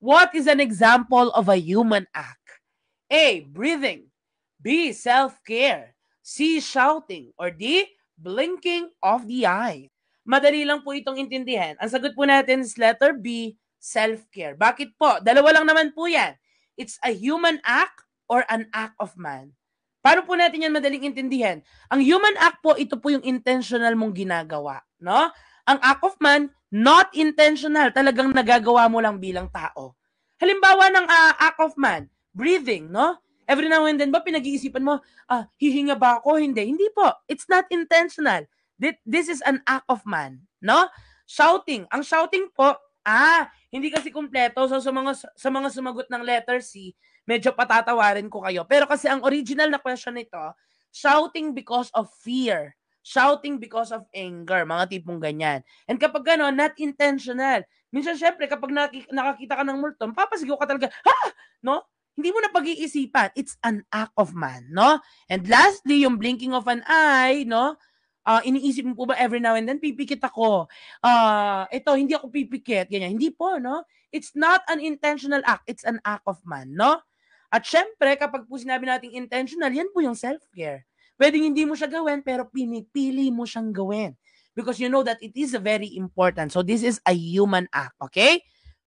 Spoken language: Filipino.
What is an example of a human act? A. Breathing. B. Self-care. C. Shouting. Or D. Blinking of the eyes. Madali lang po itong intindihan. Ang sagot po natin is letter B, self-care. Bakit po? Dalawa lang naman po yan. It's a human act or an act of man. Paano po natin yan madaling intindihan? Ang human act po, ito po yung intentional mong ginagawa. No? Ang act of man, not intentional. Talagang nagagawa mo lang bilang tao. Halimbawa ng act of man, breathing, no? Every now and then ba pinag-iisipan mo, hihinga ba ako? Hindi. Hindi po. It's not intentional. This is an act of man, no? Shouting. Ang shouting po, hindi kasi kumpleto. So sa mga sumagot ng letter C, medyo patatawarin ko kayo. Pero kasi ang original na question nito, shouting because of fear. Shouting because of anger, mga tipong ganyan. And kapag gano'n, not intentional. Minsan, syempre, kapag nakakita ka ng multo, papasigaw ka talaga, no? Hindi mo na pag-iisipan. It's an act of man, no? And lastly, yung blinking of an eye, no? Iniisip mo po ba every now and then, pipikit ako. Ito, hindi ako pipikit. Ganyan. Hindi po, no? It's not an intentional act. It's an act of man, no? At syempre, kapag po sinabi nating intentional, yan po yung self-care. Pwedeng hindi mo siya gawin, pero pinipili mo siyang gawin. Because you know that it is very important. So this is a human act, okay?